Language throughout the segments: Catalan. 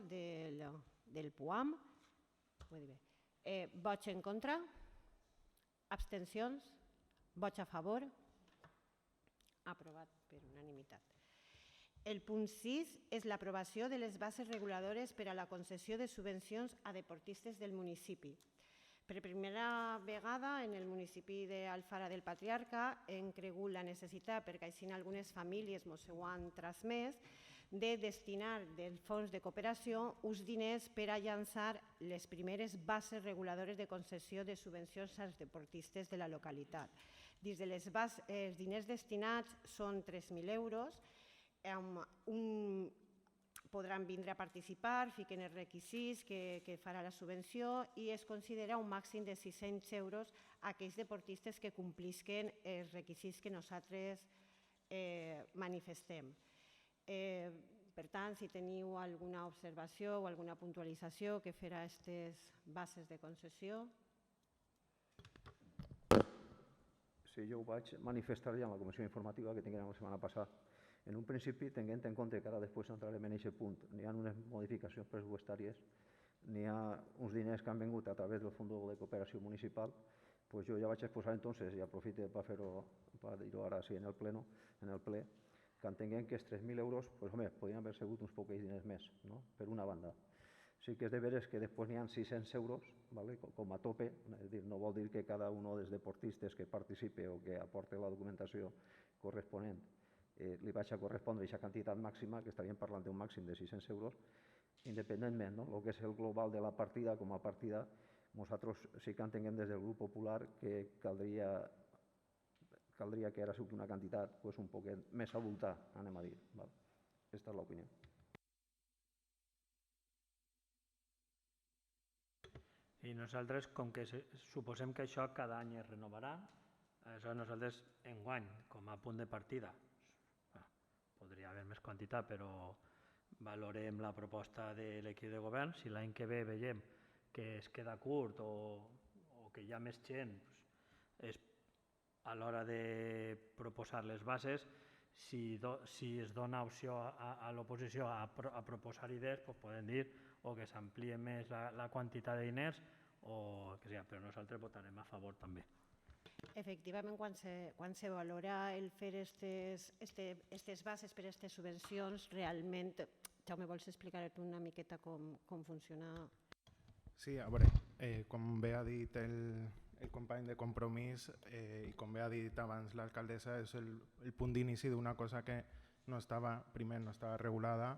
del PUAM. Vots en contra? Abstencions? Vots a favor? Aprovat per unanimitat. El punt 6 és l'aprovació de les bases reguladores per a la concessió de subvencions a deportistes del municipi. Per primera vegada en el municipi d'Alfara del Patriarca hem cregut la necessitat, perquè així algunes famílies ens ho han transmès, de destinar del fons de cooperació uns diners per a llançar les primeres bases reguladores de concessió de subvencions als deportistes de la localitat. Dins dels diners destinats són 3.000 euros, podran vindre a participar, fiquen els requisits que farà la subvenció i es considera un màxim de 600 euros a aquells deportistes que complisquen els requisits que nosaltres manifestem. Per tant, si teniu alguna observació o alguna puntualització que fer a aquestes bases de concessió. Sí, jo ho vaig manifestar ja en la comissió informativa que tinguem la setmana passada. En un principi, tenint en compte que ara després entrarem en aquest punt, n'hi ha unes modificacions pressupostàries, n'hi ha uns diners que han vingut a través del Fons de Cooperació Municipal, doncs jo ja vaig exposar entonces, i aprofito per dir-ho ara sí en el ple, que entenguem que els 3.000 euros, home, podrien haver sigut uns pocs diners més, per una banda. Sí que és de veres que després n'hi ha 600 euros com a tope, és dir, no vol dir que cada un dels deportistes que participi o que aporti la documentació corresponent li vaig a correspondre aquesta quantitat màxima, que estaríem parlant d'un màxim de 600 euros, independentment, el que és el global de la partida com a partida, nosaltres sí que entenguem des del grup popular que caldria que ara sigui una quantitat un poc més avultada, anem a dir. Aquesta és l'opinió. I nosaltres, com que suposem que això cada any es renovarà, aleshores nosaltres enguany, com a punt de partida, podria haver més quantitat, però valorem la proposta de l'equip de govern. Si l'any que ve veiem que es queda curt o que hi ha més gent, a l'hora de proposar les bases, si es dona opció a l'oposició a proposar idees, podem dir o que s'amplie més la quantitat de diners o que sigui, però nosaltres votarem a favor també. Efectivament, quan se valora el fer aquestes bases per a aquestes subvencions, realment, Jaume, vols explicar una miqueta com funciona? Sí, a veure, com bé ha dit el company de Compromís i com bé ha dit abans l'alcaldessa, és el punt d'inici d'una cosa que primer no estava regulada,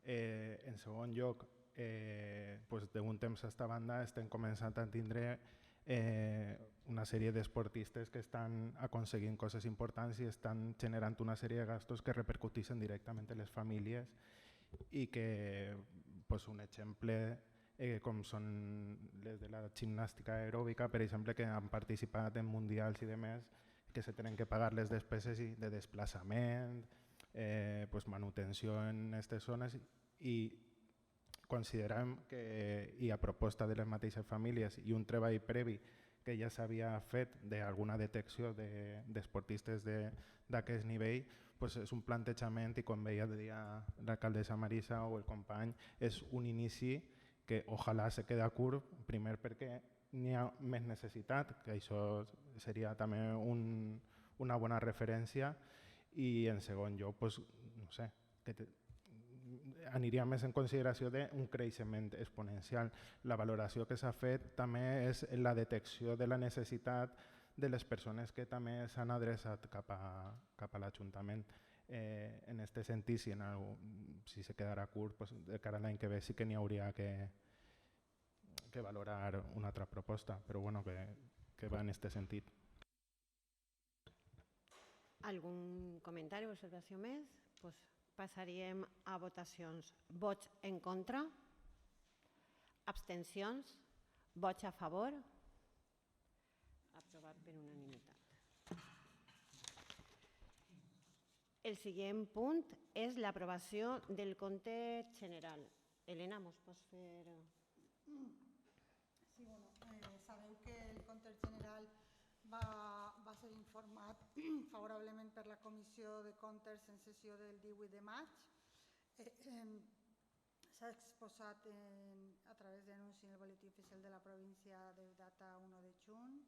en segon lloc, d'un temps a esta banda estem començant a tindre una sèrie d'esportistes que estan aconseguint coses importants i estan generant una sèrie de gastos que repercuteixen directament en les famílies i que un exemple com són les de la gimnàstica aeròbica, per exemple, que han participat en mundials i demés, que se tenen que pagar les despeses de desplaçament, manutenció en aquestes zones i considerem que hi ha proposta de les mateixes famílies i un treball previ que ja s'havia fet d'alguna detecció d'esportistes d'aquest nivell, és un plantejament i com veia l'alcaldessa Marisa o el company, és un inici que ojalà se queda curt, primer perquè n'hi ha més necessitat, que això seria també una bona referència, i en segon lloc, no sé, aniria més en consideració d'un creixement exponencial. La valoració que s'ha fet també és la detecció de la necessitat de les persones que també s'han adreçat cap a l'Ajuntament. En aquest sentit, si se quedarà curt, de cara a l'any que ve sí que n'hi hauria que valorar una altra proposta, però que va en aquest sentit. Algun comentari o observació més? Passaríem a votacions. Vots en contra? Abstencions? Vots a favor? Aprovat per unanimitat. El següent punt és l'aprovació del compte general. Helena, mos pots fer... Sí, sabeu que el compte general va ser informat favorablement per la Comissió de Comptes en sessió del 18 de maig. s'ha exposat a través d'anunci en el boletí oficial de la província de data 1 de juny.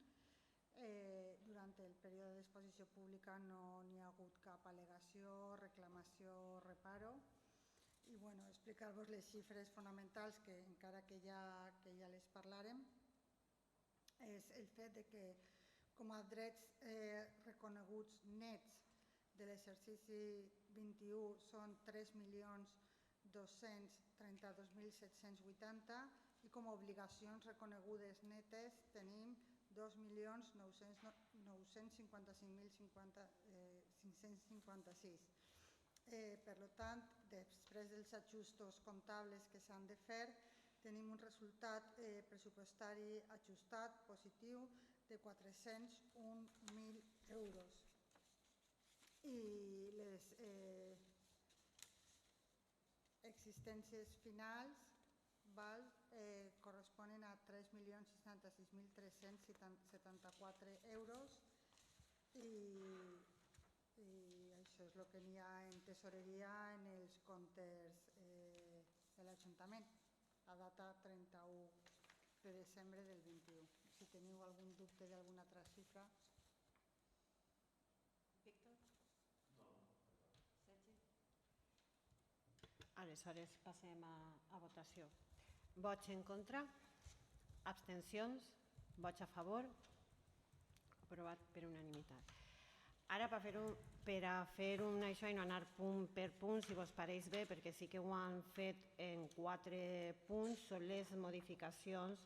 Durant el període d'exposició pública no n'hi ha hagut cap al·legació, reclamació o reparo. I explicar-vos les xifres fonamentals, que encara que ja les parlarem, és el fet de que com a drets reconeguts nets de l'exercici 21 són 3.232.780 i com a obligacions reconegudes netes tenim 2.955.556. Per tant, després dels ajustos comptables que s'han de fer, tenim un resultat pressupostari ajustat positiu de 401.000 euros. I les existències finals corresponen a 3.066.374 euros i això és el que n'hi ha en tesoreria en els comptes de l'Ajuntament a data 31 de desembre del 21. Si teniu algun dubte d'alguna altra xifra. Víctor? Sergi? Aleshores passem a votació. Vots en contra? Abstencions? Vots a favor? Aprovat per unanimitat. Ara, per fer això i no anar punt per punt, si vos pareix bé, perquè sí que ho han fet en 4 punts, són les modificacions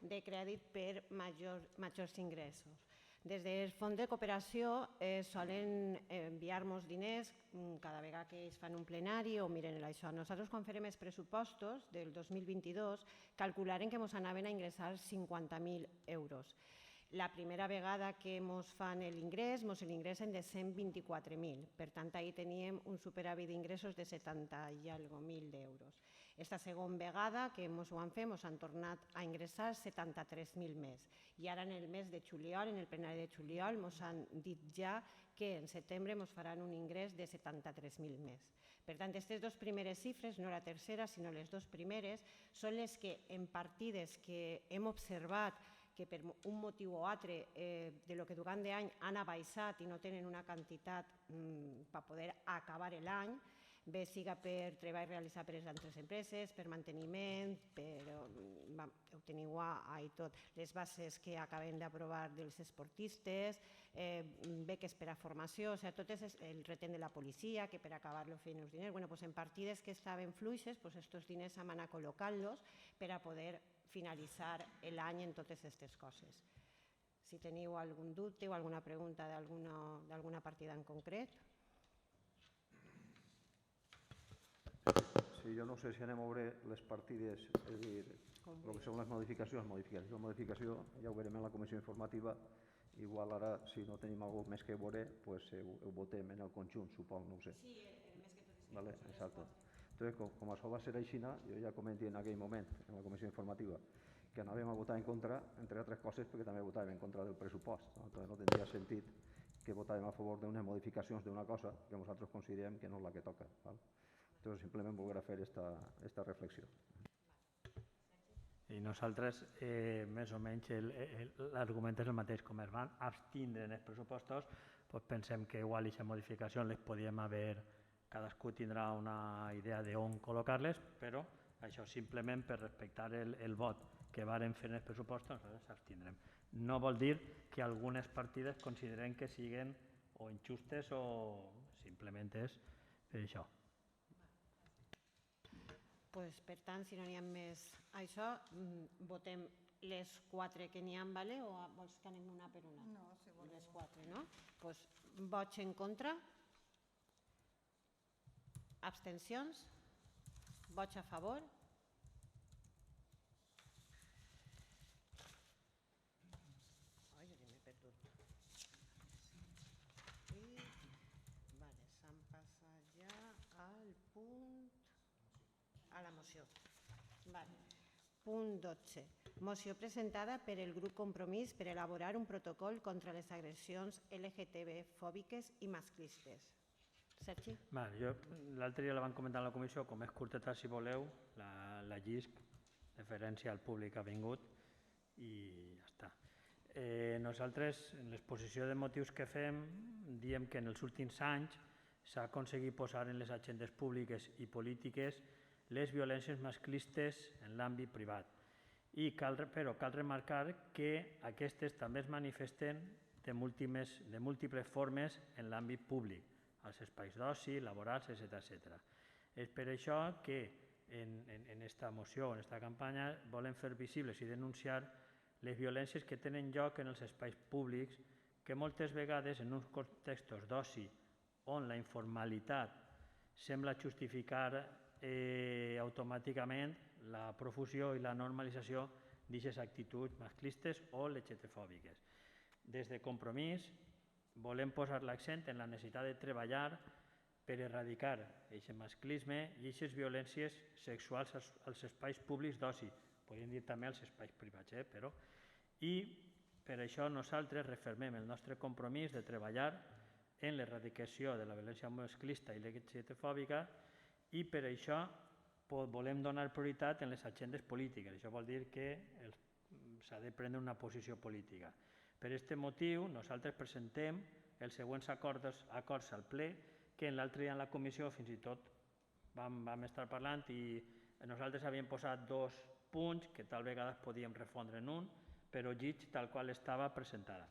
de crèdit per majors ingressos. Des del Fons de Cooperació solen enviar-nos diners cada vegada que es fan un plenari o miren això. Nosaltres, quan farem els pressupostos del 2022, calcularem que ens anaven a ingressar 50.000 euros. La primera vegada que ens fan l'ingrés, ens l'ingressen de 124.000. Per tant, ahir teníem un superàvit d'ingressos de 70.000 d'euros. Esta segona vegada que ens ho han fet, ens han tornat a ingressar 73.000 més. I ara en el mes de juliol, en el plenari de juliol, ens han dit ja que en setembre ens faran un ingrés de 73.000 més. Per tant, aquestes dues primeres xifres, no la tercera, sinó les dues primeres, són les que en partides que hem observat que per un motiu o altre de lo que durant d'any han abaixat i no tenen una quantitat per poder acabar l'any, bé siga per treball realitzat per les altres empreses, per manteniment, ho teniu ahí tot, les bases que acabem d'aprovar dels esportistes, beques per a formació, tot és el retent de la policia, que per acabar-lo feien els diners. En partides que estaven fluixes, aquests diners hem anat col·locant-los per a poder finalitzar l'any en totes aquestes coses. Si teniu algun dubte o alguna pregunta d'alguna partida en concret. Sí, jo no sé si anem a veure les partides, és a dir, el que són les modificacions, modificació, ja ho veurem en la comissió informativa, igual ara, si no tenim alguna més que veure, ho votem en el conjunt, suponc, no ho sé. Sí, el més que tot és Vale, exacte. Entonces, com això va ser així, jo ja comenté en aquell moment, en la comissió informativa, que anàvem a votar en contra, entre altres coses, perquè també votàvem en contra del pressupost. Entonces, no tindria sentit que votàvem a favor d'unes modificacions d'una cosa que nosaltres considerem que no és la que toca. Entonces, simplement volver a fer esta reflexió. I nosaltres, més o menys, l'argument és el mateix. Com es van abstindre en els pressupostos, pensem que igual aquesta modificació les podíem haver. Cadascú tindrà una idea d'on col·locar-les, però això simplement per respectar el vot que varen fer en els pressupostos, nosaltres s'abstindrem. No vol dir que algunes partides considerem que siguin o injustes o simplement és per això. Per tant, si no n'hi ha més això, votem les 4 que n'hi ha, o vols que anem una per una? No, si voleu. Les 4, no? Vots en contra? Abstencions? Vots a favor? M'he perdut. S'han passat ja al punt... a la moció. Punt 12. Moció presentada per el grup Compromís per elaborar un protocol contra les agressions LGTB fòbiques i masclistes. Sergi? L'altre dia la vam comentar a la comissió, com és curteta, si voleu, la llisc, referència al públic que ha vingut i ja està. Nosaltres, en l'exposició de motius que fem, diem que en els últims anys s'ha aconseguit posar en les agendes públiques i polítiques les violències masclistes en l'àmbit privat. Però cal remarcar que aquestes també es manifesten de múltiples formes en l'àmbit públic, als espais d'oci, laborals, etc. És per això que en aquesta moció, en aquesta campanya, volem fer visibles i denunciar les violències que tenen lloc en els espais públics, que moltes vegades en uns contextos d'oci on la informalitat sembla justificar automàticament la profusió i la normalització d'aquestes actituds masclistes o LGTfòbiques. Des de Compromís volem posar l'accent en la necessitat de treballar per erradicar aquest masclisme i aquestes violències sexuals als espais públics d'oci, podríem dir també als espais privats, però... I per això nosaltres refermem el nostre compromís de treballar en l'erradicació de la violència masclista i LGTfòbica i per això volem donar prioritat en les agendes polítiques. Això vol dir que s'ha de prendre una posició política. Per aquest motiu, nosaltres presentem els següents acords al ple, que l'altre dia en la comissió fins i tot vam estar parlant i nosaltres havíem posat 2 punts que tal vegada podíem refondre en un, però llits tal qual estava presentada.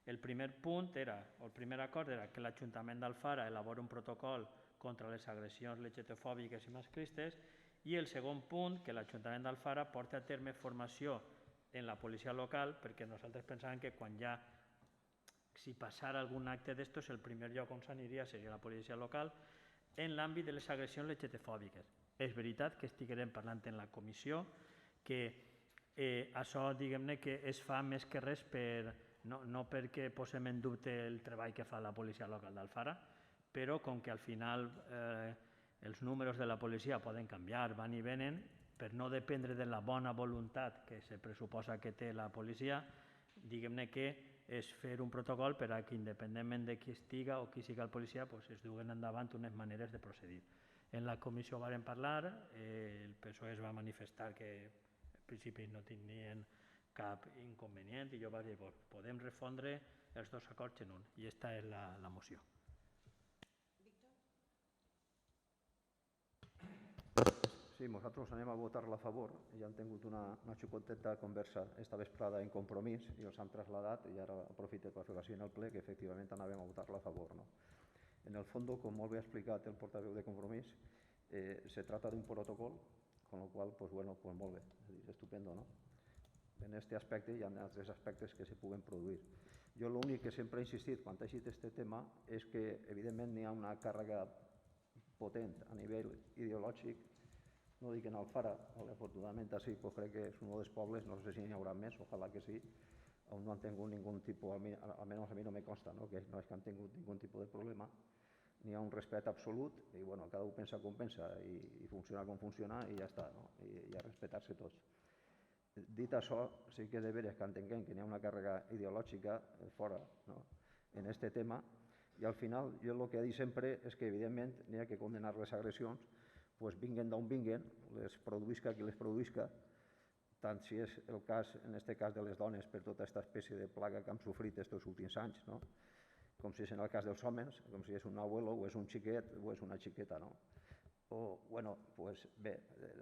El primer punt era, el primer acord era que l'Ajuntament d'Alfara elabora un protocol contra les agressions LGTfòbiques i masclistes i el segon punt, que l'Ajuntament d'Alfara porta a terme formació en la policia local, perquè nosaltres pensàvem que quan si passara algun acte d'estos, el primer lloc on s'aniria seria la policia local en l'àmbit de les agressions LGTfòbiques. És veritat que estiguem parlant en la comissió que això, diguem-ne, que es fa més que res no perquè posem en dubte el treball que fa la policia local d'Alfara, però com que al final els números de la policia poden canviar, van i venen, per no dependre de la bona voluntat que se pressuposa que té la policia, diguem-ne que és fer un protocol per a que independentment de qui estiga o qui siga el policia es duguen endavant unes maneres de procedir. En la comissió vam parlar, el PSOE es va manifestar que en principi no tenien cap inconvenient i jo vaig dir, podem refondre els 2 acords en un i aquesta és la moció. Sí, nosaltres anem a votar-la a favor. Ja hem tingut una xicoteta conversa esta vesprada en Compromís i els han traslladat i ara aprofito per fer-ho així en el ple que efectivament anàvem a votar-la a favor. En el fons, com molt bé ha explicat el portaveu de Compromís, se trata de un protocol, con lo cual, pues bueno, pues molt bé, és estupendo, ¿no? En aquest aspecte hi ha altres aspectes que se puguen produir. Jo l'únic que sempre he insistit quan he dit aquest tema és que, evidentment, n'hi ha una càrrega potent a nivell ideològic, no dic en Alfara, afortunadament així, pues crec que és un dels pobles, no sé si n'hi haurà més, ojalà que sí, on no han tingut ningun tipus, almenys a mi no me consta, que no és que han tingut ningun tipus de problema, n'hi ha un respecte absolut i bueno, cada un pensa com pensa i funciona com funciona i ja està, i a respectar-se tots. Dit això, sí que de veres que entenguem que n'hi ha una càrrega ideològica fora en aquest tema i al final jo el que he dit sempre és que evidentment n'hi ha que condenar les agressions, pues vinguen d'on vinguen, les produïsca qui les produïsca, tant si és el cas, en aquest cas de les dones, per tota aquesta espècie de plaga que han sofrit aquests últims anys, com si és en el cas dels homes, com si és un abuelo o és un xiquet o és una xiqueta, o, bueno, pues bé,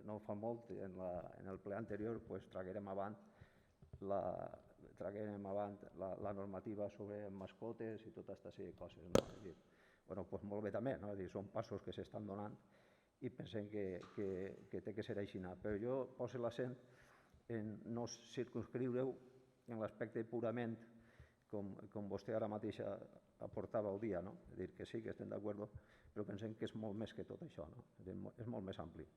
no fa molt, en el ple anterior, pues traguérem avant la normativa sobre mascotes i tota aquesta sèrie de coses, És dir, bueno, pues molt bé també, És dir, són passos que s'estan donant i pensem que té que ser així. Però jo poso l'accent en no circunscriure-ho en l'aspecte purament com vostè ara mateix aportava el dia, és dir, que sí, que estem d'acord, però pensem que és molt més que tot això, és molt més ampli.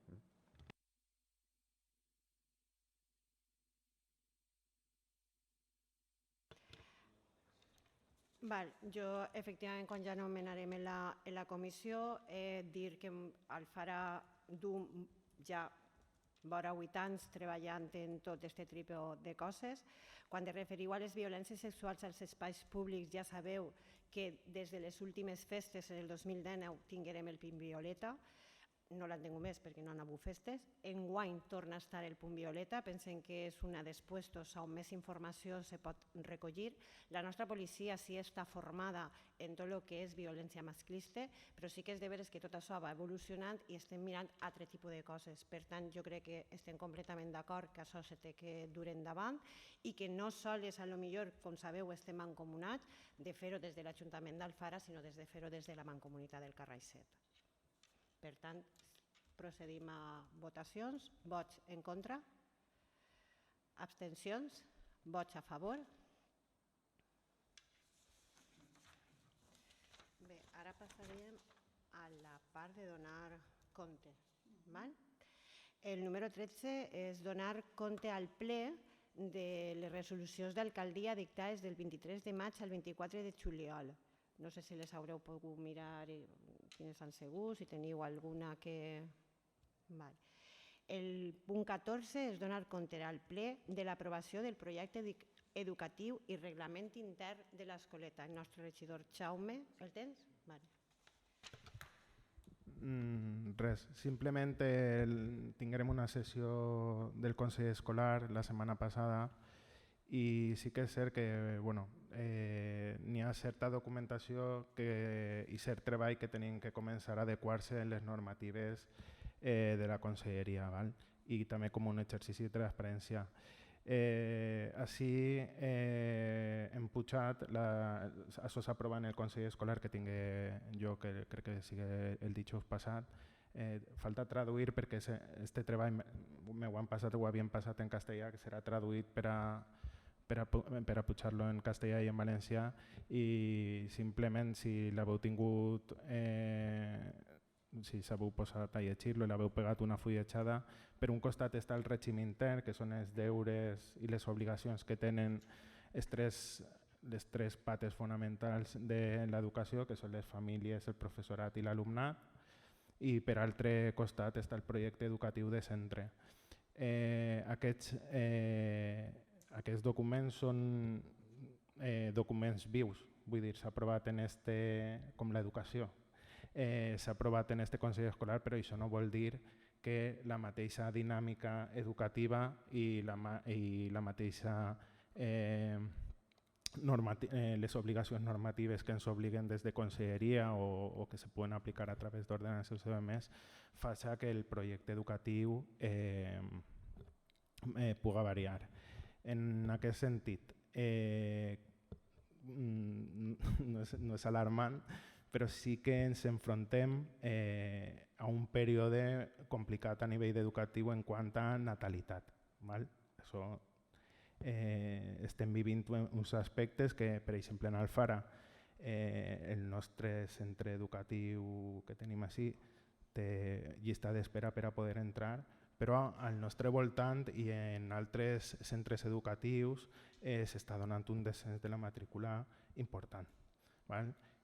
Jo, efectivament, quan ja nomenarem en la comissió, dir que Alfara du ja vora 8 anys treballant en tot aquest tipus de coses. Quan te referiu a les violències sexuals als espais públics, ja sabeu que des de les últimes festes, en el 2019, tinguérem el punt violeta. No l'han tingut més perquè no han hagut festes. Enguany torna a estar el punt violeta. Pensem que és una dels puestos on més informació se pot recollir. La nostra policia sí està formada en tot el que és violència masclista, però sí que és de veres que tot això va evolucionant i estem mirant altre tipus de coses. Per tant, jo crec que estem completament d'acord que això se té que dur endavant i que no sols, potser, com sabeu, estem mancomunats de fer-ho des de l'Ajuntament d'Alfara, sinó de fer-ho des de la Mancomunitat del Carraixet. Per tant, procedim a votacions. Vots en contra? Abstencions? Vots a favor? Bé, ara passaríem a la part de donar compte. El número 13 és donar compte al ple de les resolucions d'alcaldia dictades del 23 de maig al 24 de juliol. No sé si les haureu pogut mirar, quines han sigut, si teniu alguna que... El punt 14 és donar compte al ple de l'aprovació del projecte educatiu i reglament intern de l'escoleta. El nostre regidor Jaume, el tens? Res, simplement tinguérem una sessió del Consell Escolar la setmana passada i sí que és cert que n'hi ha certa documentació i cert treball que tenim que començar a adequar-se en les normatives de la Conselleria i també com un exercici de transparència. Així hem pujat, això s'aprova en el Consell Escolar que tingué jo, que crec que sigui el dijous passat. Falta traduir perquè aquest treball m'ho han passat, ho havien passat en castellà, que serà traduït per a pujar-lo en castellà i en valencià i simplement si l'heu tingut, si s'heu posat a llegir-lo i l'heu pegat una fulletjada, per un costat està el règim intern, que són els deures i les obligacions que tenen les tres pates fonamentals de l'educació, que són les famílies, el professorat i l'alumnat, i per altre costat està el projecte educatiu de centre. Aquests documents són documents vius, vull dir, s'ha aprovat com l'educació. S'ha aprovat en aquest Consell Escolar, però això no vol dir que la mateixa dinàmica educativa i la mateixa les obligacions normatives que ens obliguen des de Conselleria o que se poden aplicar a través d'ordenances i més, fa que el projecte educatiu pugui variar. En aquest sentit, no és alarmant, però sí que ens enfrontem a un període complicat a nivell educatiu en quant a natalitat. Estem vivint uns aspectes que, per exemple, en Alfara, el nostre centre educatiu que tenim així té llista d'espera per a poder entrar, però al nostre voltant i en altres centres educatius s'està donant un descens de la matrícula important.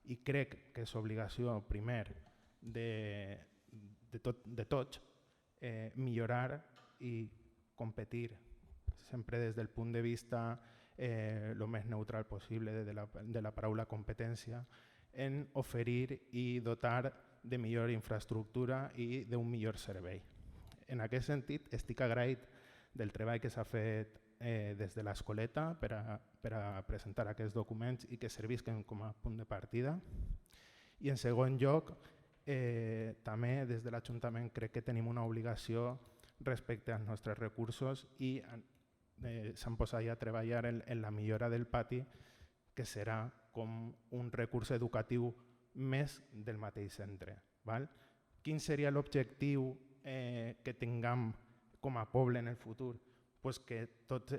I crec que és obligació, primer, de tots, millorar i competir sempre des del punt de vista el més neutral possible de la paraula competència en oferir i dotar de millor infraestructura i d'un millor servei. En aquest sentit, estic agraït del treball que s'ha fet des de l'escoleta per a presentar aquests documents i que servisquen com a punt de partida. I en segon lloc, també des de l'Ajuntament crec que tenim una obligació respecte als nostres recursos i s'han posat ja a treballar en la millora del pati, que serà com un recurs educatiu més del mateix centre. Quin seria l'objectiu que tinguem com a poble en el futur? Que totes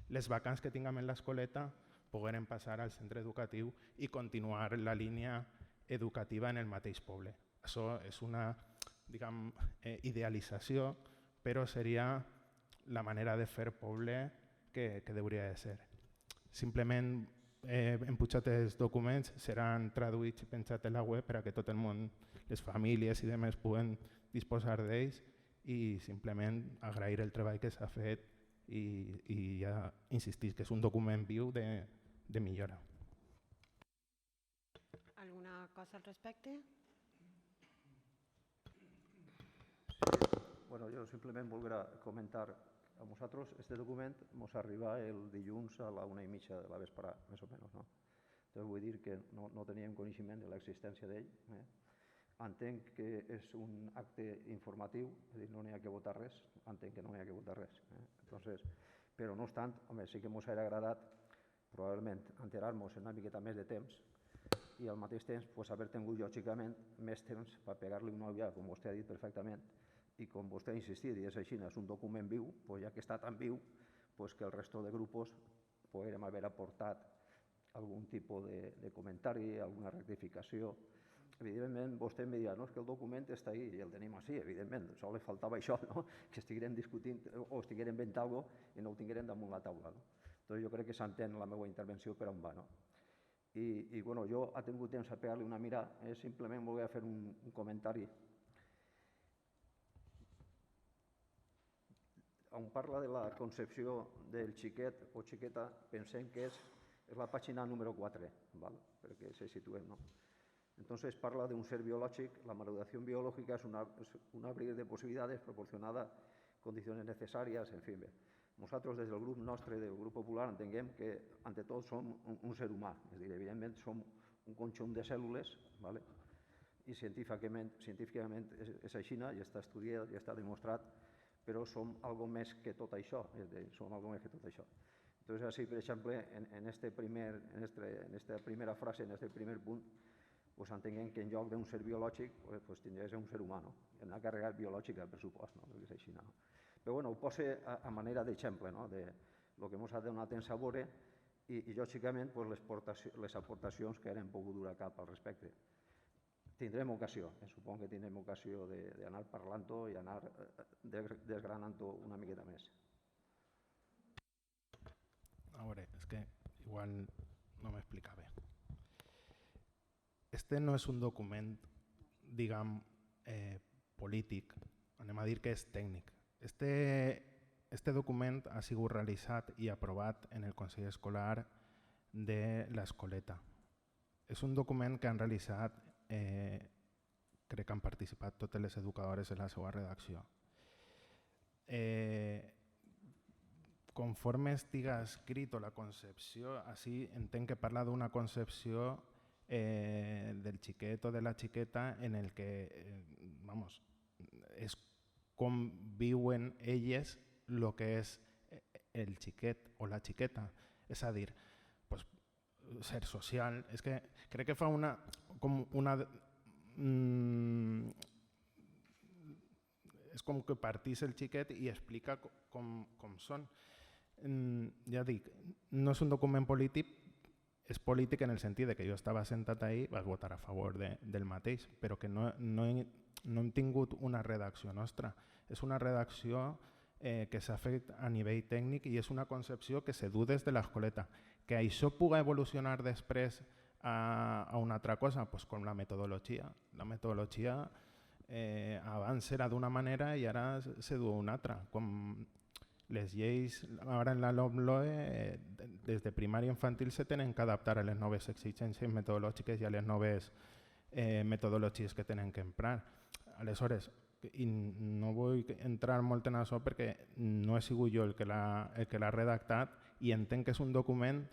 les vacants que tinguem en l'escoleta pogueren passar al centre educatiu i continuar la línia educativa en el mateix poble. Això és una idealització, però seria la manera de fer poble que hauria de ser. Simplement hem pujat els documents, seran traduïts i penjats a la web per a que tot el món, les famílies i demés, puguen disposar d'ells i simplement agrair el treball que s'ha fet i ja insistir que és un document viu de millora. alguna cosa al respecte? Bueno, jo simplement voldria comentar a nosaltres, este document ens arriba el dilluns a la 1:30 de la vesprà, més o menys, no? Entonces vull dir que no teníem coneixement de l'existència d'ell. Entenc que és un acte informatiu, és a dir, no n'hi ha que votar res, entenc que no n'hi ha que votar res. Entonces, però no obstant, home, sí que ens hauria agradat probablement enterar-nos una miqueta més de temps i al mateix temps pues, haver tingut lògicament més temps per pegar-li una ullada, com vostè ha dit perfectament, i com vostè ha insistit, i és així, és un document viu, pues, ja que està tan viu, pues, que el resto de grups podrem haver aportat algun tipus de comentari, alguna rectificació. Evidentment, vostè em dirà, no, és que el document està ahí i el tenim així, evidentment, sols faltava això, no? Que estiguérem discutint o estiguérem fent alguna cosa i no ho tinguérem damunt la taula. No? Entonces, jo crec que s'entén la meva intervenció per on va. No? I bueno, jo he tingut temps a pegar-li una mirada, simplement volia fer un comentari. On parla de la concepció del xiquet o xiqueta, pensem que és la pàgina número 4, ¿vale? Perquè se situem, no? Entonces parla de un ser biológico, la maduración biológica es un abrir de posibilidades proporcionada condiciones necesarias, en fin. Nosotros desde el grup nostre, del grup popular, entenguem que ante tot som un ser humà, és a dir, evidentment som un conjunt de cèl·lules, ¿vale? I científicament és així, ja està estudiat, ja està demostrat, però som algo més que tot això, som algo més que tot això. Entonces, así, per exemple, en esta primera frase, en este primer punt, pues entenguem que en lloc d'un ser biològic pues tindria que ser un ser humà, no? Una càrrega biològica, per supost, no? És així, no? Però bueno, ho posa a manera d'exemple, no? De lo que ens ha donat en sabore i lògicament pues, les aportacions que hem pogut dur a cap al respecte. Tindrem ocasió, supongo que tindrem ocasió d'anar parlant-ho i anar desgranant-ho una miqueta més. A veure, és que igual no m'explica bé. Este no és un document, diguem, polític, anem a dir que és tècnic. Este document ha sigut realitzat i aprovat en el Consell Escolar de l'Escoleta. És un document que han realitzat, crec que han participat totes les educadores en la seva redacció. Conforme estiga escrit o la concepció, així entenc que parla d'una concepció del xiquet o de la xiqueta en el que, vamos, és com viuen elles el que és el xiquet o la xiqueta. És a dir, pues, ser social, és que crec que fa una és com que partís el xiquet i explica com són. Ja dic, no és un document polític, és polític en el sentit que jo estava sentat ahí, vaig votar a favor del mateix, però que no hem tingut una redacció nostra. És una redacció que s'ha fet a nivell tècnic i és una concepció que se du des de l'escoleta. Que això pugui evolucionar després a una altra cosa, doncs com la metodologia. La metodologia abans era d'una manera i ara se du una altra. Com les lleis, ara en la LOMLOE, des de primària infantil se tenen que adaptar a les noves exigències metodològiques i a les noves metodologies que tenen que emprar. Aleshores, i no vull entrar molt en això perquè no he sigut jo el que l'ha redactat i entenc que és un document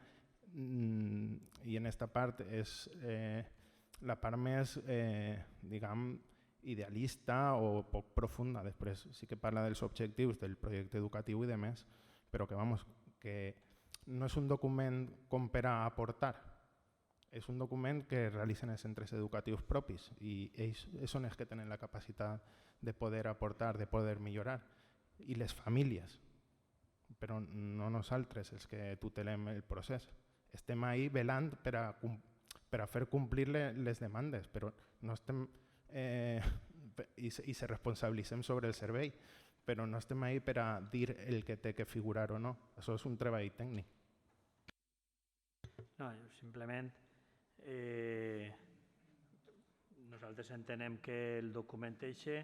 i en aquesta part és la part més, diguem, idealista o poc profunda. Després sí que parla dels objectius del projecte educatiu i de més, però que no és un document com per a aportar, és un document que realitzen els centres educatius propis i ells són els que tenen la capacitat de poder aportar, de poder millorar, i les famílies, però no nosaltres els que tutelem el procés. Estem ahí velant per a fer complir les demandes, però no estem i se responsabilitzem sobre el servei, però no estem ahí per a dir el que té que figurar o no. Això és un treball tècnic. No, simplement nosaltres entenem que el document eixe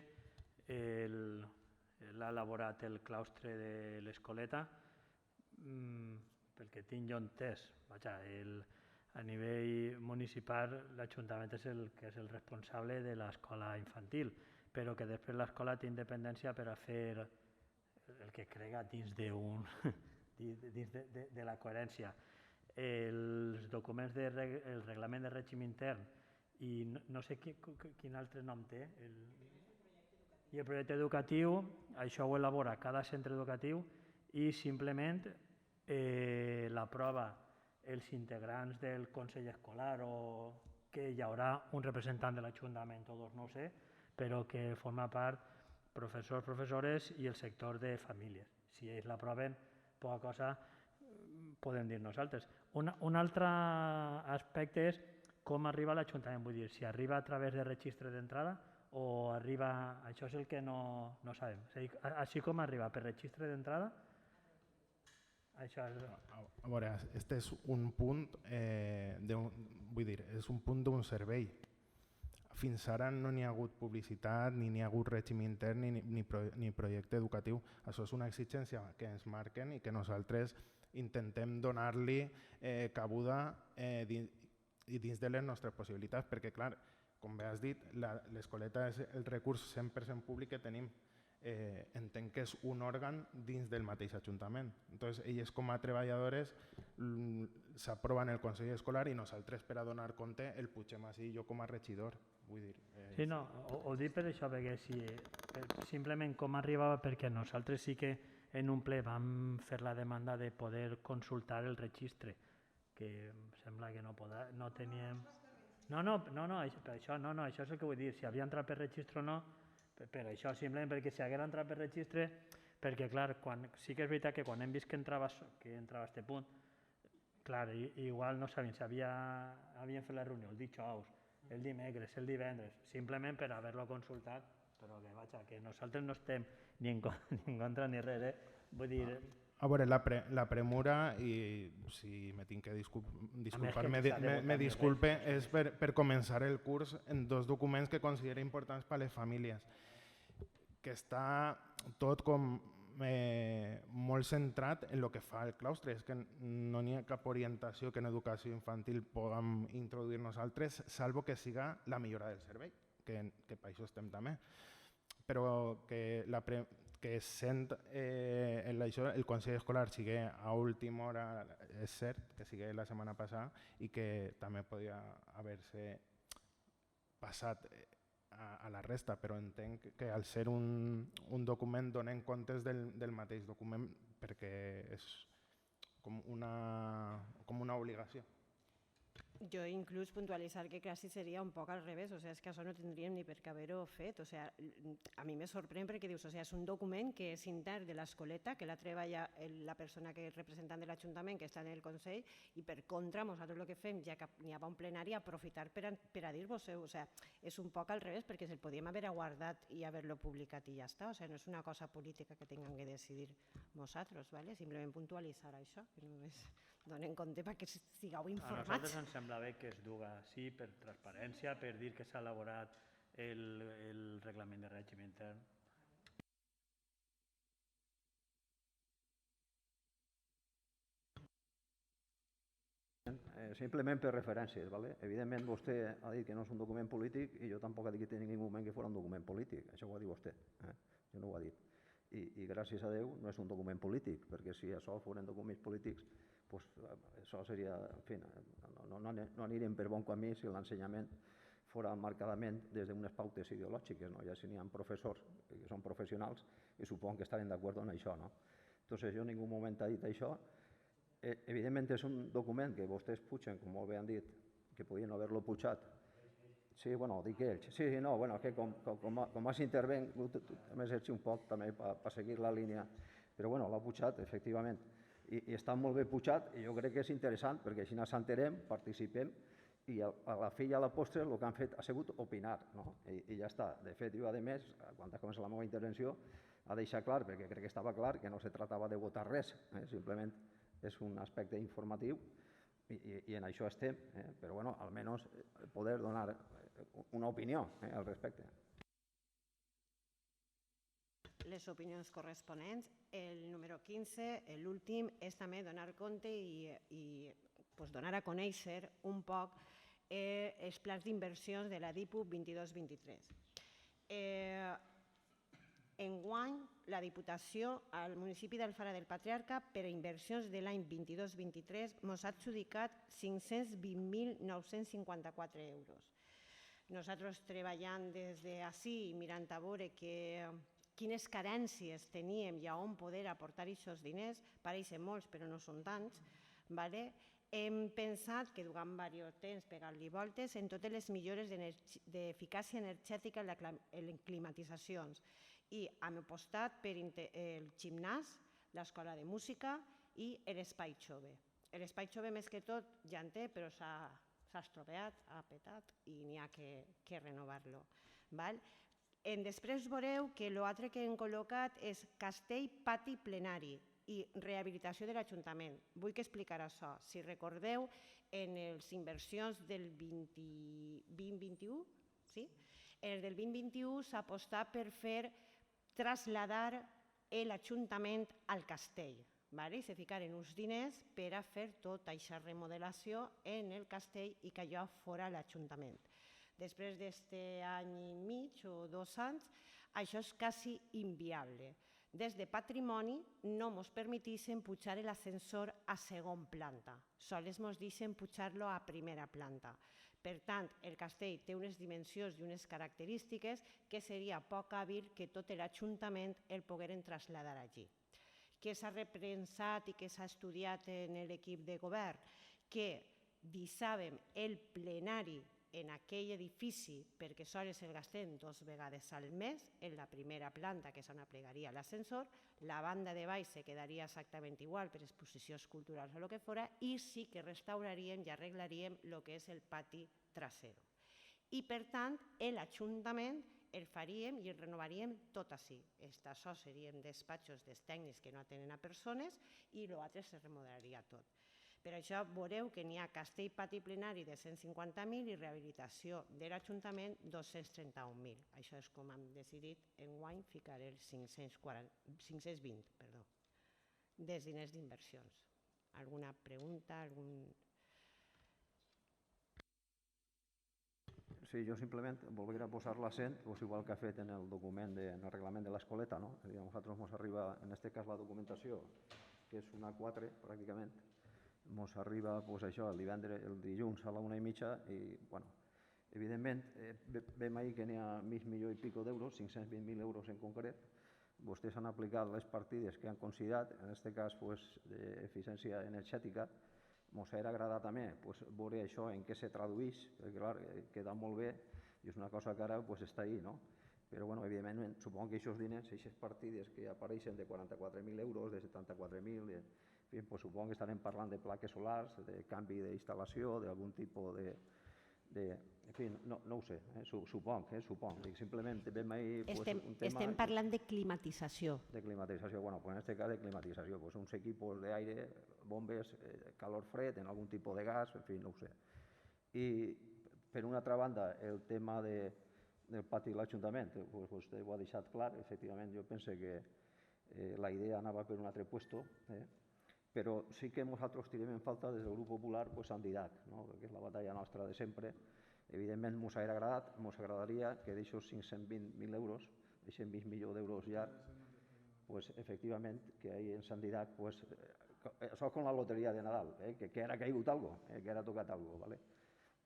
l'ha elaborat el claustre de l'Escoleta, pel que tinc jo entès. a nivell municipal l'Ajuntament és el que és el responsable de l'escola infantil, però que després l'escola té independència per a fer el que crega dins de la coherència. Els documents del reglament de règim intern i no sé quin altre nom té, i el projecte educatiu, això ho elabora cada centre educatiu i simplement l'aprova els integrants del Consell Escolar o que hi haurà un representant de l'Ajuntament, tots no ho sé, però que forma part professors, professores i el sector de famílies. Si ells l'aproven, poca cosa podem dir nosaltres. Un altre aspecte és com arriba a l'Ajuntament, vull dir, si arriba a través de registre d'entrada o arriba, això és el que no sabem. És a dir, així com arriba per registre d'entrada, això és... A veure, este és un punt, vull dir, és un punt d'un servei. Fins ara no n'hi ha hagut publicitat, ni n'hi ha hagut règim intern, ni projecte educatiu. Això és una exigència que ens marquen i que nosaltres intentem donar-li cabuda dins de les nostres possibilitats, perquè, clar, com bé has dit, l'escoleta és el recurs 100% públic que tenim. Entenc que és un òrgan dins del mateix Ajuntament. Entonces, elles com a treballadores s'aproven el Consell Escolar i nosaltres per a donar compte el pugem així jo com a regidor. Vull dir, sí, no, ho dic per això, perquè simplement com arribava, perquè nosaltres sí que en un ple vam fer la demanda de poder consultar el registre, que sembla que no teníem... No, per això no, això és el que vull dir, si havia entrat per registre o no, per això, simplement perquè si hagués entrat per registre, perquè clar, sí que és veritat que quan hem vist que entrava a este punt, clar, igual no sabíem si havien fet la reunió el dijous, el dimecres, el divendres, simplement per haver-lo consultat, però que vaja, que nosaltres no estem ni en contra ni res, vull dir... A veure, la premura, i si me tinc que disculpar, me disculpe, és per començar el curs en dos documents que considero importants per a les famílies, que està tot com molt centrat en el que fa el claustre, és que no n'hi ha cap orientació que en educació infantil puguem introduir nosaltres, salvo que siga la millora del servei, que per això estem també. Però que sent el Consell Escolar sigui a última hora, és cert que sigui la setmana passada i que també podia haver-se passat a la resta, però entenc que al ser un document donem comptes del mateix document perquè és com una obligació. Jo inclús puntualitzar que quasi seria un poc al revés, o sigui, és que això no tindríem ni per què haver-ho fet, o sigui, a mi me sorprèn perquè dius, o sigui, és un document que és intern de l'escoleta, que la treballa la persona que és representant de l'Ajuntament, que està en el Consell, i per contra, nosaltres el que fem, ja que n'hi ha un plenari, aprofitar per a dir-vos-ho, o sigui, és un poc al revés, perquè se'l podíem haver aguardat i haver-lo publicat i ja està, o sigui, no és una cosa política que tinguem que decidir nosaltres, simplement puntualitzar això, que només donen compte perquè sigueu informats. A nosaltres ens sembla bé que es duga així per transparència, per dir que s'ha elaborat el reglament de règim intern. Simplement per referències. Evidentment vostè ha dit que no és un document polític i jo tampoc he dit en ningú moment que fos un document polític. Això ho ha dit vostè, jo no ho he dit. I gràcies a Déu no és un document polític, perquè si això foren documents polítics, això seria, en fi, no anirem per bon camí si l'ensenyament fora marcadament des d'unes pautes ideològiques, ja si n'hi ha professors que són professionals i suposo que estaran d'acord en això. Entonces jo en ningú moment he dit això. Evidentment és un document que vostès pugen, com molt bé han dit, que podien haver-lo pujat. Sí, bueno, dic ells. Sí, no, bueno, que com has intervengut, també s'ha un poc també per seguir la línia, però bueno, l'ha pujat, efectivament. I està molt bé pujat i jo crec que és interessant perquè així ens enterem, participem i a la fi i a la postre el que han fet ha sigut opinar i ja està. De fet, jo a més, quan ha començat la meva intervenció, ha deixat clar, perquè crec que estava clar, que no se tractava de votar res, simplement és un aspecte informatiu i en això estem, però bueno, almenys poder donar una opinió al respecte. Les opinions corresponents. El número 15, l'últim, és també donar compte i donar a conèixer un poc els plans d'inversions de la DIPU 22-23. Enguany, la Diputació al municipi d'Alfara del Patriarca per a inversions de l'any 22-23 ens ha adjudicat 520.954 euros. Nosaltres treballant des d'ací i mirant a veure quines carències teníem i a on poder aportar aquests diners, pareixen molts però no són tants, hem pensat que durant diversos temps pegant-li voltes en totes les millores d'eficàcia energètica en les climatitzacions i hem apostat per el gimnàs, l'escola de música i l'espai jove. L'espai jove més que tot ja en té però s'ha estropeat, ha petat i n'hi ha que renovar-lo. Després veureu que l'altre que hem col·locat és castell pati plenari i rehabilitació de l'Ajuntament. Vull que explicar això. Si recordeu, en les inversions del 2021, el del 2021 s'ha apostat per fer traslladar l'Ajuntament al castell. I se ficaren uns diners per a fer tota aquesta remodelació en el castell i que allò fora l'Ajuntament. Després d'aquest any i mig o 2 anys, això és quasi inviable. Des de Patrimoni no ens permeteixen pujar l'ascensor a segon planta, sols ens deixen pujar-lo a primera planta. Per tant, el castell té unes dimensions i unes característiques que seria poc hàbil que tot l'Ajuntament el pogueren traslladar allí. Què s'ha repensat i què s'ha estudiat en l'equip de govern? Que deixàvem el plenari en aquell edifici, perquè sols el gastem 2 vegades al mes, en la primera planta, que és on plegaria l'ascensor, la banda de baix se quedaria exactament igual per exposicions culturals o el que fora, i sí que restauraríem i arreglaríem el que és el pati trasero. I per tant, l'Ajuntament el faríem i el renovaríem tot així. Això serien despatxos dels tècnics que no atenen a persones i l'altre se remodelaria tot. Per això veureu que n'hi ha castell pati plenari de 150.000 i rehabilitació de l'Ajuntament 231.000. Això és com hem decidit enguany ficar els 520 dels diners d'inversions. Alguna pregunta? Sí, jo simplement voldria posar l'accent, igual que ha fet en el document, en el reglament de l'escoleta. A nosaltres ens arriba, en aquest cas, la documentació, que és una 4, pràcticament, ens arriba el dilluns a la 1:30 i, evidentment, vam ahir que n'hi ha $500.000 i pico d'euros, 520.000 euros en concret. Vostès han aplicat les partides que han considerat, en aquest cas d'eficiència energètica. Ens hauria agradat també veure això en què se tradueix, perquè clar, queda molt bé i és una cosa que ara està ahí, no? Però, evidentment, suposo que aquests diners, aquestes partides que apareixen de 44.000 euros, de 74.000, suposo que estarem parlant de plaques solars, de canvi d'instal·lació, d'algun tipus de... En fi, no ho sé, suponc. Simplement vam ahir un tema... Estem parlant de climatització. De climatització, en aquest cas de climatització, uns equipos d'aire, bombes, calor-fred, en algun tipus de gas, en fi, no ho sé. I, per una altra banda, el tema del pati de l'Ajuntament, vostè ho ha deixat clar, efectivament, jo penso que la idea anava per un altre puesto, però sí que nosaltres tirem en falta des del grup popular Sant Didac, que és la batalla nostra de sempre. Evidentment, ens agradaria que d'aixòs 520.000 euros, d'aquests 20 milions d'euros llargs, efectivament, que ahir en Sant Didac, això com la loteria de Nadal, que ara ha caigut alguna cosa, que ara ha tocat alguna cosa.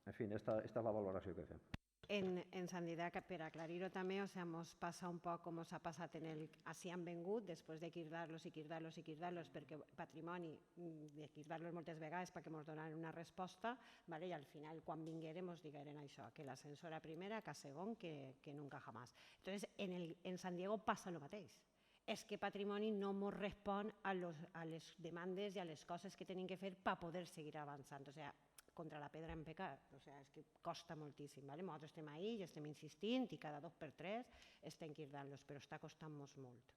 En fi, aquesta és la valoració que fem. En Sant Didac, per aclarir-ho també, ens passa un poc com ens ha passat així han vengut, després de cridar-los perquè Patrimoni, de cridar-los moltes vegades perquè ens donaran una resposta, i al final, quan vingueren, ens digueren això, que l'ascensor a primera, que a segon, que nunca jamás. Entonces, en San Diego passa el mateix. És que Patrimoni no ens respon a les demandes i a les coses que tenim que fer per poder seguir avançant. O sigui, contra la pedra hem pecat, és que costa moltíssim. Nosaltres estem ahí i estem insistint i cada 2 per 3 estem cridant-los, però està costant-nos molt.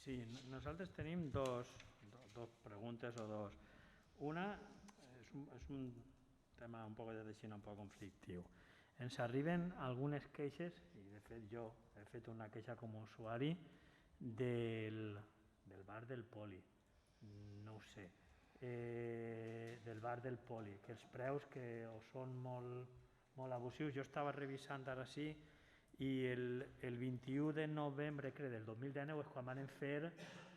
Sí, nosaltres tenim dos preguntes o dos. Una és un tema un poc conflictiu. ens arriben algunes queixes, i de fet jo he fet una queixa com a usuari, del bar del Poli, no ho sé, del bar del Poli, que els preus que o són molt abusius. Jo estava revisant ara sí, i el 21 de novembre, crec, del 2019 és quan van fer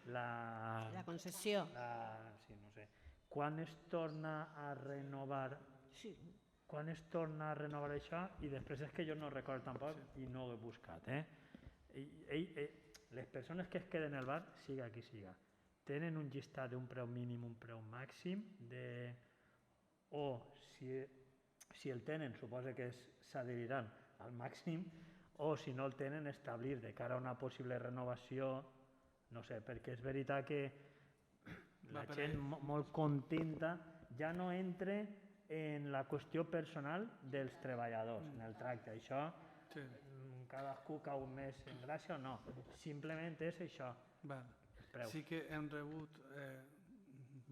La concessió. Sí, no sé. Quan es torna a renovar? Sí. Quan es torna a renovar això? I després és que jo no recordo tampoc i no ho he buscat. Les persones que es queden al bar, siga qui siga, tenen un llistat d'un preu mínim, un preu màxim, o si el tenen, suposa que s'adheriran al màxim, o si no el tenen, establir de cara a una possible renovació, no sé, perquè és veritat que la gent molt contenta ja no entra en la qüestió personal dels treballadors, en el tracte. Això, cadascú cau més en gràcia o no, simplement és això. Sí que hem rebut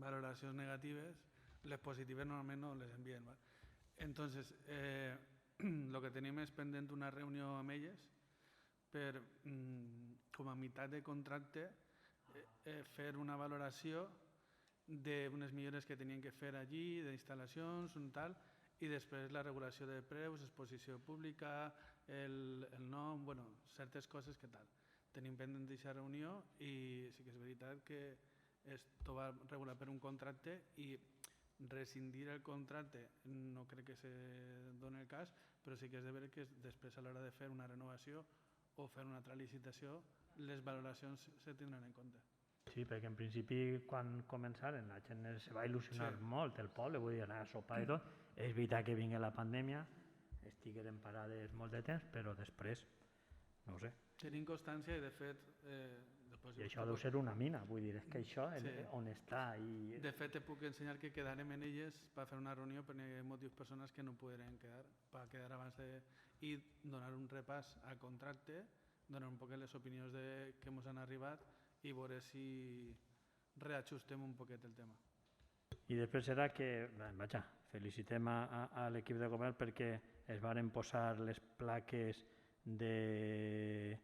valoracions negatives, les positives normalment no les envien. Entonces, el que tenim és pendent una reunió amb elles per, com a meitat de contracte, fer una valoració d'unes millores que tenien que fer allí, d'instal·lacions, i després la regulació de preus, exposició pública, el nom, certes coses que tal. Tenim pendent d'aquesta reunió i sí que és veritat que esto va regular per un contracte i rescindir el contracte no crec que se doni el cas, però sí que és de veure que després a l'hora de fer una renovació o fer una altra licitació les valoracions se tindran en compte. Sí, perquè en principi quan començaren la gent se va il·lusionar molt el poble, vull dir, anar a sopar i tot. És veritat que vingui la pandèmia, estigueren parades molt de temps, però després, no ho sé. Tenim constància i de fet... I això deu ser una mina, vull dir, és que això on està. De fet, te puc ensenyar que quedarem en elles per fer una reunió per motius personals que no podrem quedar, per quedar abans i donar un repàs al contracte, donar un poc les opinions que ens han arribat i veure si reajustem un poquet el tema. I després serà que, vaja, felicitem a l'equip de govern perquè es varen posar les plaques de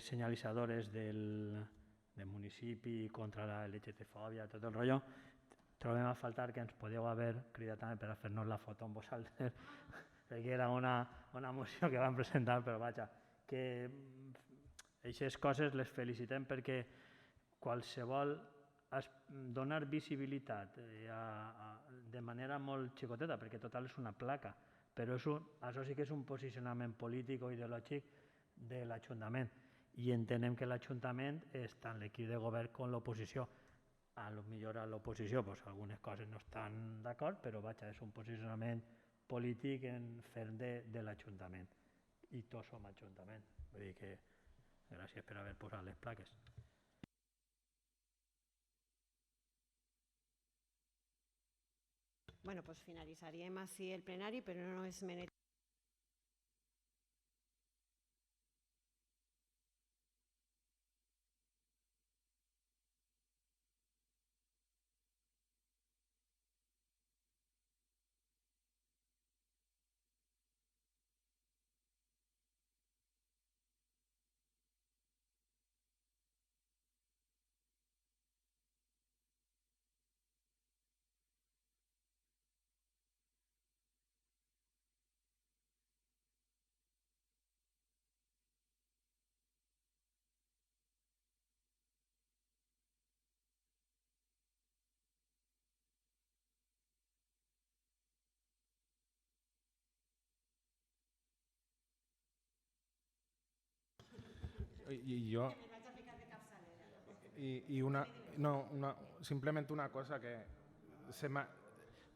senyalitzadores del municipi contra la LGTfòbia, tot el rotllo. Trobem a faltar que ens podeu haver cridat també per a fer-nos la foto amb vosaltres, perquè era una moció que vam presentar, però vaja, que aquestes coses les felicitem perquè qualsevol donar visibilitat de manera molt xicoteta, perquè total és una placa, però això sí que és un posicionament polític o ideològic de l'Ajuntament i entenem que l'Ajuntament és tant l'equip de govern com l'oposició. Potser a l'oposició algunes coses no estan d'acord, però vaja, és un posicionament polític en fer de l'Ajuntament i tots som Ajuntament. Vull dir que gràcies per haver posat les plaques. Bueno, pues finalitzaríem així el plenari, però no esmenem Simplemente una cosa que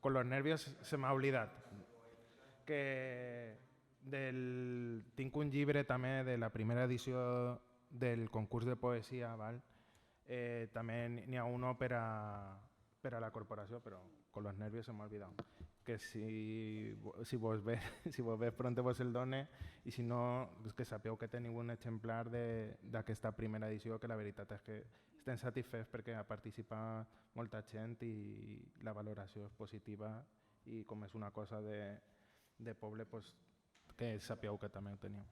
con los nervios se m'ha oblidat, que tinc un llibre també de la primera edició del concurs de poesia, també n'hi ha uno per a la corporació, però con los nervios se m'ha oblidat, que si vos ves pronto vos el done, i si no, que sapeu que teniu un exemplar d'aquesta primera edició, que la veritat és que estem satisfets perquè ha participat molta gent i la valoració és positiva, i com és una cosa de poble, que sapigueu que també ho tenim.